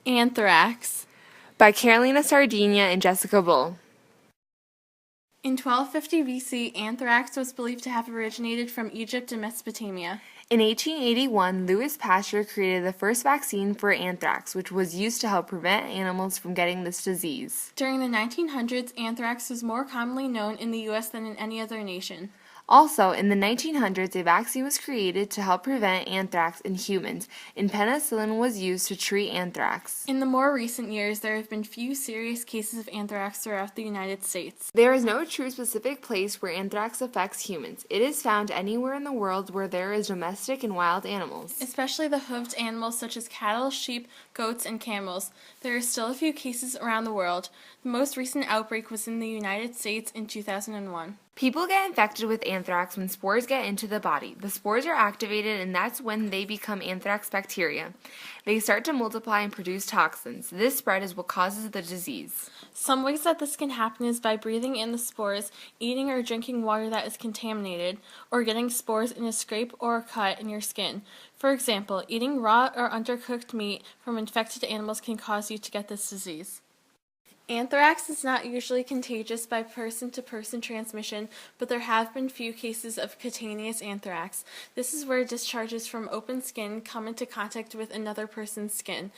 Anthrax. By Carolina Sardinia and Jessica Bull. In 1250 BC, anthrax was believed to have originated from Egypt and Mesopotamia. In 1881, Louis Pasteur created the first vaccine for anthrax, which was used to help prevent animals from getting this disease. During the 1900s, anthrax was more commonly known in the U.S. than in any other nation. Also, in the 1900s, a vaccine was created to help prevent anthrax in humans, and penicillin was used to treat anthrax. In the more recent years, there have been few serious cases of anthrax throughout the United States. There is no true specific place where anthrax affects humans. It is found anywhere in the world where there is domestic and wild animals, especially the hoofed animals such as cattle, sheep, goats, and camels. There are still a few cases around the world. The most recent outbreak was in the United States in 2001. People get infected with anthrax when spores get into the body. The spores are activated, and that's when they become anthrax bacteria. They start to multiply and produce toxins. This spread is what causes the disease. Some ways that this can happen is by breathing in the spores, eating or drinking water that is contaminated, or getting spores in a scrape or a cut in your skin. For example, eating raw or undercooked meat from infected animals can cause you to get this disease. Anthrax is not usually contagious by person-to-person transmission, but there have been few cases of cutaneous anthrax. This is where discharges from open skin come into contact with another person's skin.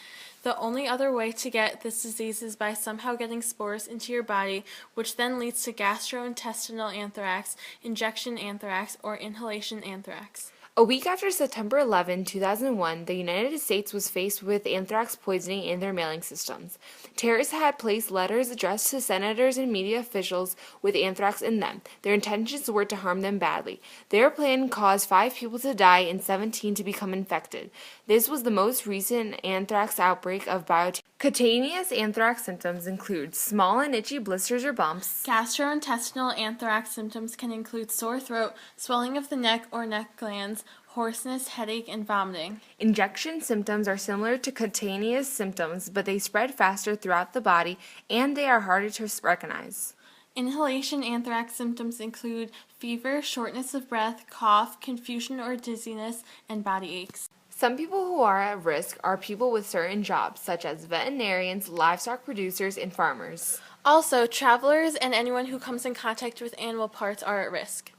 The only other way to get this disease is by somehow getting spores into your body, which then leads to gastrointestinal anthrax, injection anthrax, or inhalation anthrax. A week after September 11, 2001, the United States was faced with anthrax poisoning in their mailing systems. Terrorists had placed letters addressed to senators and media officials with anthrax in them. Their intentions were to harm them badly. Their plan caused 5 people to die and 17 to become infected. This was the most recent anthrax outbreak of biotech. Cutaneous anthrax symptoms include small and itchy blisters or bumps. Gastrointestinal anthrax symptoms can include sore throat, swelling of the neck or neck glands, hoarseness, headache, and vomiting. Injection symptoms are similar to cutaneous symptoms, but they spread faster throughout the body and they are harder to recognize. Inhalation anthrax symptoms include fever, shortness of breath, cough, confusion or dizziness, and body aches. Some people who are at risk are people with certain jobs, such as veterinarians, livestock producers, and farmers. Also, travelers and anyone who comes in contact with animal parts are at risk.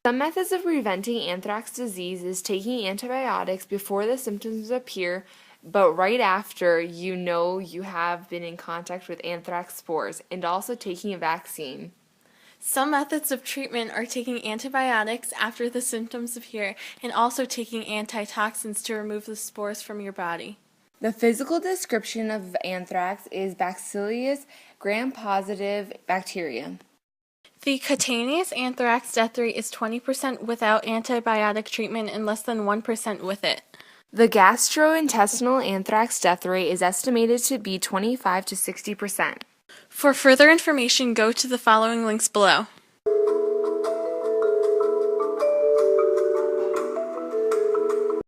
Some methods of preventing anthrax disease is taking antibiotics before the symptoms appear, but right after you know you have been in contact with anthrax spores, and also taking a vaccine. Some methods of treatment are taking antibiotics after the symptoms appear and also taking antitoxins to remove the spores from your body. The physical description of anthrax is Bacillus gram-positive bacteria. The cutaneous anthrax death rate is 20% without antibiotic treatment and less than 1% with it. The gastrointestinal anthrax death rate is estimated to be 25 to 60%. For further information, go to the following links below.